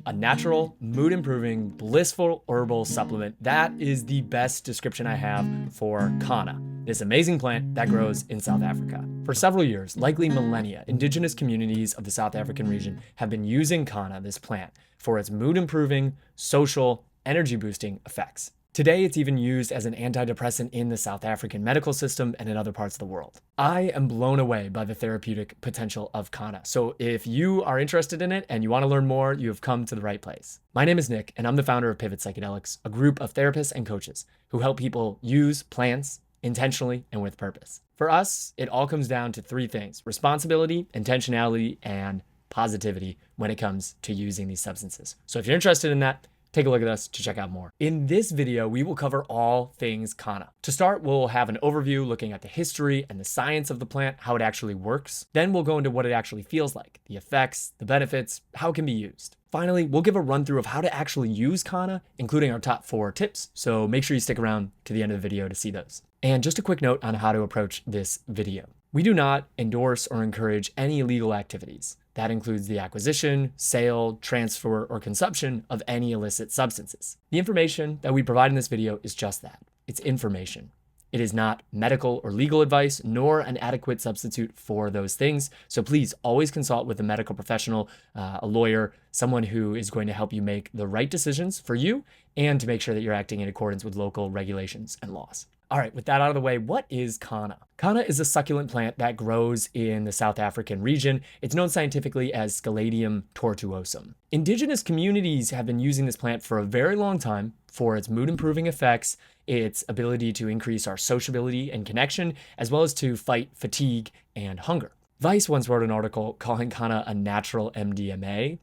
A natural, mood-improving, blissful herbal supplement. That is the best description I have for Kanna, this amazing plant that grows in South Africa. For several years, likely millennia, indigenous communities of the South African region have been using Kanna, this plant, for its mood-improving, social, energy-boosting effects. Today, it's even used as an antidepressant in the South African medical system and in other parts of the world. I am blown away by the therapeutic potential of Kanna. So if you are interested in it and you want to learn more, you have come to the right place. My name is Nick, and I'm the founder of Pivot Psychedelics, a group of therapists and coaches who help people use plants intentionally and with purpose. For us, it all comes down to three things: responsibility, intentionality, and positivity when it comes to using these substances. So if you're interested in that, take a look at us to check out more. In this video, we will cover all things Kanna. To start, we'll have an overview looking at the history and the science of the plant, how it actually works. Then we'll go into what it actually feels like, the effects, the benefits, how it can be used. Finally, we'll give a run through of how to actually use Kanna, including our top 4 tips. So make sure you stick around to the end of the video to see those. And just a quick note on how to approach this video. We do not endorse or encourage any illegal activities. That includes the acquisition, sale, transfer, or consumption of any illicit substances. The information that we provide in this video is just that. It's information. It is not medical or legal advice, nor an adequate substitute for those things. So please always consult with a medical professional, a lawyer, someone who is going to help you make the right decisions for you and to make sure that you're acting in accordance with local regulations and laws. All right, with that out of the way, what is Kanna? Kanna is a succulent plant that grows in the South African region. It's known scientifically as Scaladium tortuosum. Indigenous communities have been using this plant for a very long time for its mood-improving effects, its ability to increase our sociability and connection, as well as to fight fatigue and hunger. Vice once wrote an article calling Kanna a natural MDMA,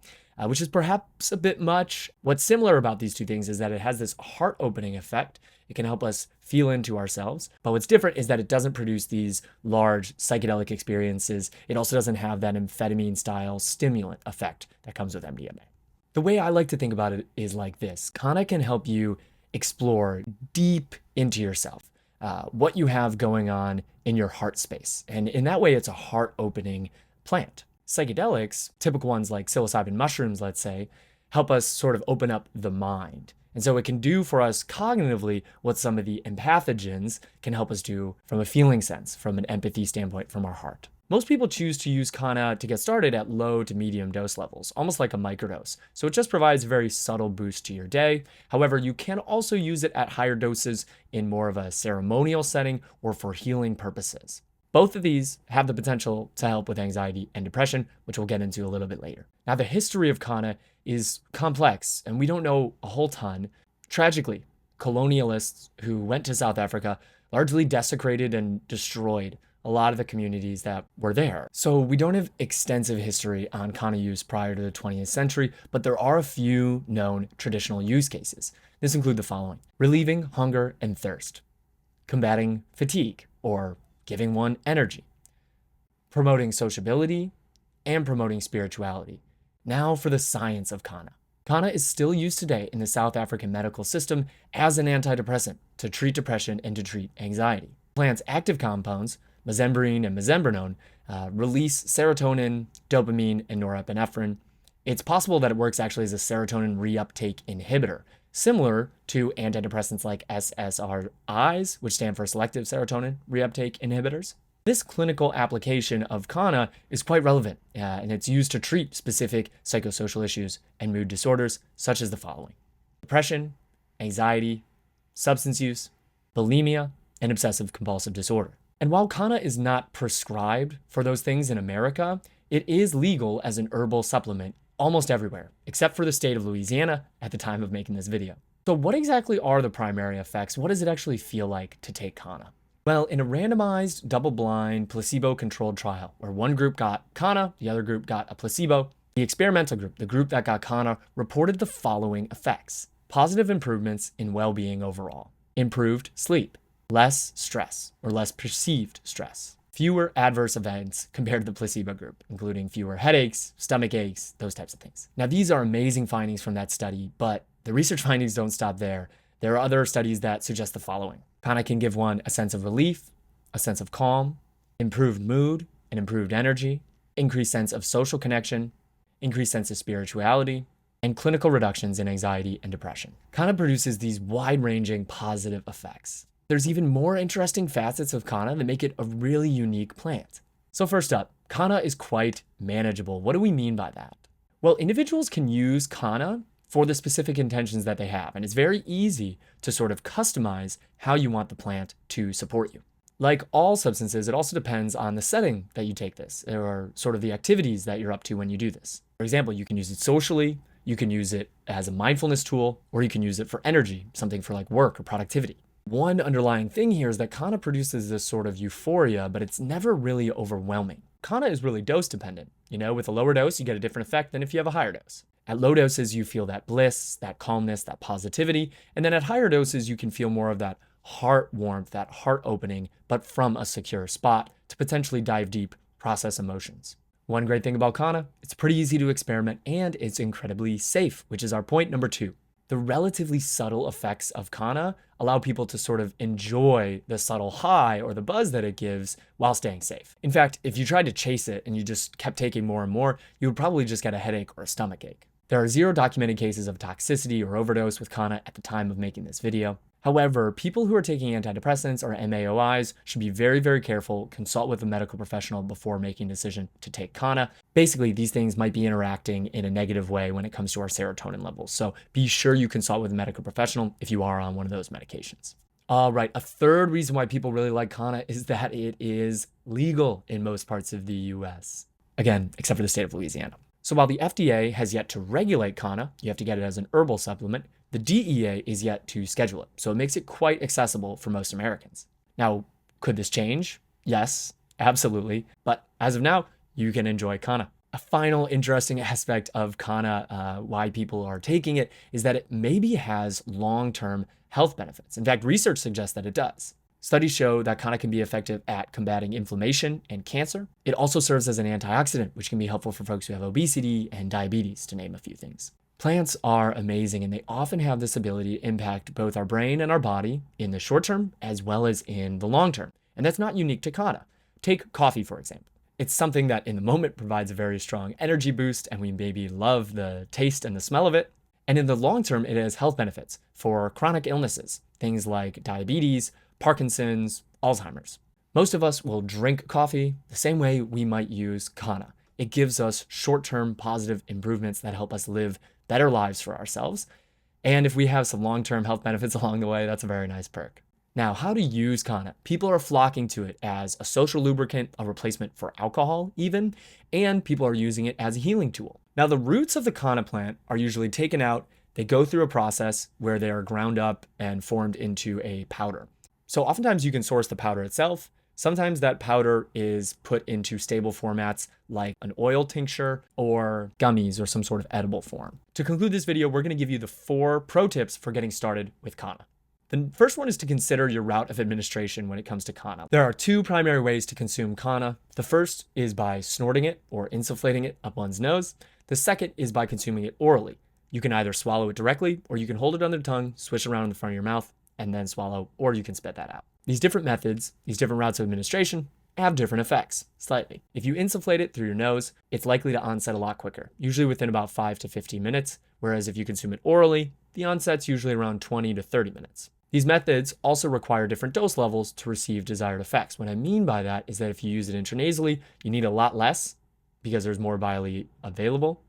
which is perhaps a bit much. What's similar about these two things is that it has this heart-opening effect. It can help us feel into ourselves. But what's different is that it doesn't produce these large psychedelic experiences. It also doesn't have that amphetamine-style stimulant effect that comes with MDMA. The way I like to think about it is like this. Kanna can help you explore deep into yourself, what you have going on in your heart space. And in that way, it's a heart-opening plant. Psychedelics, typical ones like psilocybin mushrooms, let's say, help us sort of open up the mind. And so it can do for us cognitively what some of the empathogens can help us do from a feeling sense, from an empathy standpoint, from our heart. Most people choose to use Kanna to get started at low to medium dose levels, almost like a microdose. So it just provides a very subtle boost to your day. However, you can also use it at higher doses in more of a ceremonial setting or for healing purposes. Both of these have the potential to help with anxiety and depression, which we'll get into a little bit later. Now, the history of Kanna is complex, and we don't know a whole ton. Tragically, colonialists who went to South Africa largely desecrated and destroyed a lot of the communities that were there. So we don't have extensive history on Kanna use prior to the 20th century, but there are a few known traditional use cases. This include the following: relieving hunger and thirst, combating fatigue, or giving one energy, promoting sociability, and promoting spirituality. Now for the science of Kanna. Kanna is still used today in the South African medical system as an antidepressant to treat depression and to treat anxiety. The plant's active compounds, mesembrine and mesembrinone, release serotonin, dopamine, and norepinephrine. It's possible that it works actually as a serotonin reuptake inhibitor, similar to antidepressants like SSRIs, which stand for selective serotonin reuptake inhibitors. This clinical application of Kanna is quite relevant, and it's used to treat specific psychosocial issues and mood disorders, such as the following: depression, anxiety, substance use, bulimia, and obsessive compulsive disorder. And while Kanna is not prescribed for those things in America, it is legal as an herbal supplement almost everywhere, except for the state of Louisiana at the time of making this video. So what exactly are the primary effects? What does it actually feel like to take Kanna? Well, in a randomized, double-blind, placebo-controlled trial, where one group got Kanna, the other group got a placebo, the experimental group, the group that got Kanna, reported the following effects: positive improvements in well-being overall, improved sleep, less stress or less perceived stress, fewer adverse events compared to the placebo group, including fewer headaches, stomach aches, those types of things. Now, these are amazing findings from that study, but the research findings don't stop there. There are other studies that suggest the following: Kanna can give one a sense of relief, a sense of calm, improved mood and improved energy, increased sense of social connection, increased sense of spirituality, and clinical reductions in anxiety and depression. Kanna produces these wide-ranging positive effects. There's even more interesting facets of Kanna that make it a really unique plant. So first up, Kanna is quite manageable. What do we mean by that? Well, individuals can use Kanna for the specific intentions that they have, and it's very easy to sort of customize how you want the plant to support you. Like all substances, it also depends on the setting that you take this, or sort of the activities that you're up to when you do this. For example, you can use it socially, you can use it as a mindfulness tool, or you can use it for energy, something for like work or productivity. One underlying thing here is that Kanna produces this sort of euphoria, but it's never really overwhelming. Kanna is really dose dependent. With a lower dose, you get a different effect than if you have a higher dose. At low doses, you feel that bliss, that calmness, that positivity. And then at higher doses, you can feel more of that heart warmth, that heart opening, but from a secure spot to potentially dive deep, process emotions. One great thing about Kanna, it's pretty easy to experiment and it's incredibly safe, which is our point number 2. The relatively subtle effects of Kanna allow people to sort of enjoy the subtle high or the buzz that it gives while staying safe. In fact, if you tried to chase it and you just kept taking more and more, you would probably just get a headache or a stomach ache. There are 0 documented cases of toxicity or overdose with Kanna at the time of making this video. However, people who are taking antidepressants or MAOIs should be very, very careful, consult with a medical professional before making a decision to take Kanna. Basically, these things might be interacting in a negative way when it comes to our serotonin levels. So be sure you consult with a medical professional if you are on one of those medications. All right, a third reason why people really like Kanna is that it is legal in most parts of the US. Again, except for the state of Louisiana. So while the FDA has yet to regulate Kanna, you have to get it as an herbal supplement, the DEA is yet to schedule it, so it makes it quite accessible for most Americans. Now, could this change? Yes, absolutely. But as of now, you can enjoy Kanna. A final interesting aspect of Kanna, why people are taking it, is that it maybe has long-term health benefits. In fact, research suggests that it does. Studies show that Kanna can be effective at combating inflammation and cancer. It also serves as an antioxidant, which can be helpful for folks who have obesity and diabetes, to name a few things. Plants are amazing, and they often have this ability to impact both our brain and our body in the short term as well as in the long term. And that's not unique to Kanna. Take coffee, for example. It's something that in the moment provides a very strong energy boost, and we maybe love the taste and the smell of it. And in the long term, it has health benefits for chronic illnesses, things like diabetes, Parkinson's, Alzheimer's. Most of us will drink coffee the same way we might use Kanna. It gives us short-term positive improvements that help us live better lives for ourselves. And if we have some long-term health benefits along the way, that's a very nice perk. Now, how to use Kanna. People are flocking to it as a social lubricant, a replacement for alcohol even, and people are using it as a healing tool. Now, the roots of the Kanna plant are usually taken out. They go through a process where they are ground up and formed into a powder. So oftentimes you can source the powder itself. Sometimes that powder is put into stable formats like an oil tincture or gummies or some sort of edible form. To conclude this video, we're going to give you the 4 pro tips for getting started with Kanna. The first one is to consider your route of administration when it comes to Kanna. There are 2 primary ways to consume Kanna. The first is by snorting it or insufflating it up one's nose. The second is by consuming it orally. You can either swallow it directly, or you can hold it under the tongue, swish it around in the front of your mouth, and then swallow, or you can spit that out. These different methods, these different routes of administration, have different effects, slightly. If you insufflate it through your nose, it's likely to onset a lot quicker, usually within about 5 to 15 minutes, whereas if you consume it orally, the onset's usually around 20 to 30 minutes. These methods also require different dose levels to receive desired effects. What I mean by that is that if you use it intranasally, you need a lot less because there's more widely available,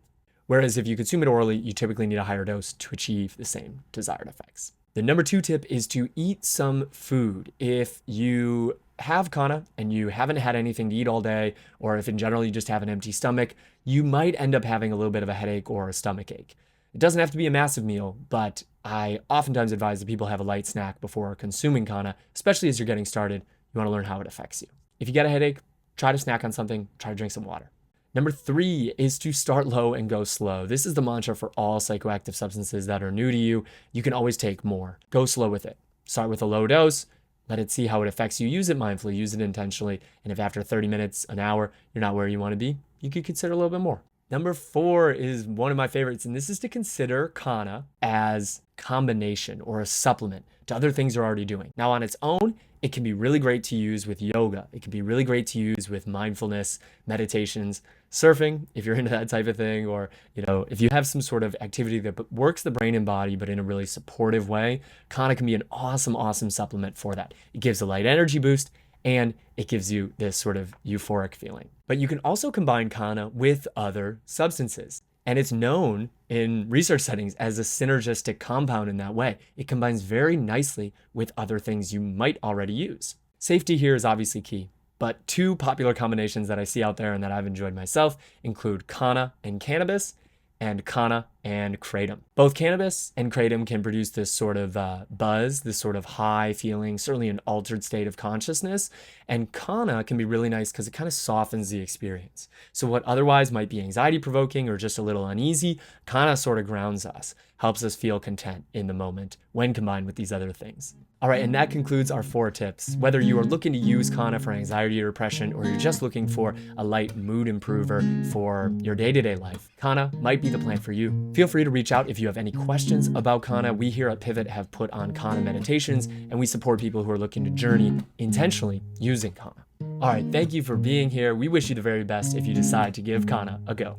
whereas if you consume it orally, you typically need a higher dose to achieve the same desired effects. The number 2 tip is to eat some food. If you have Kanna and you haven't had anything to eat all day, or if in general you just have an empty stomach, you might end up having a little bit of a headache or a stomach ache. It doesn't have to be a massive meal, but I oftentimes advise that people have a light snack before consuming Kanna, especially as you're getting started. You want to learn how it affects you. If you get a headache, try to snack on something, try to drink some water. Number 3 is to start low and go slow. This is the mantra for all psychoactive substances that are new to you. You can always take more. Go slow with it. Start with a low dose. Let it see how it affects you. Use it mindfully, use it intentionally. And if after 30 minutes, an hour, you're not where you want to be, you could consider a little bit more. Number 4 is one of my favorites, and this is to consider Kanna as combination or a supplement to other things you're already doing. Now, on its own, It can be really great to use with yoga. It can be really great to use with mindfulness, meditations, surfing, if you're into that type of thing, or if you have some sort of activity that works the brain and body, but in a really supportive way. Kanna can be an awesome, awesome supplement for that. It gives a light energy boost, and it gives you this sort of euphoric feeling. But you can also combine Kanna with other substances. And it's known in research settings as a synergistic compound in that way. It combines very nicely with other things you might already use. Safety here is obviously key, but two popular combinations that I see out there and that I've enjoyed myself include Kanna and cannabis, and Kanna and kratom. Both cannabis and kratom can produce this sort of buzz, this sort of high feeling, certainly an altered state of consciousness. And Kanna can be really nice because it kind of softens the experience. So what otherwise might be anxiety provoking or just a little uneasy, Kanna sort of grounds us, helps us feel content in the moment when combined with these other things. All right, and that concludes our 4 tips. Whether you are looking to use Kanna for anxiety or depression, or you're just looking for a light mood improver for your day-to-day life, Kanna might be the plant for you. Feel free to reach out if you have any questions about Kanna. We here at Pivot have put on Kanna meditations, and we support people who are looking to journey intentionally using Kanna. All right, thank you for being here. We wish you the very best if you decide to give Kanna a go.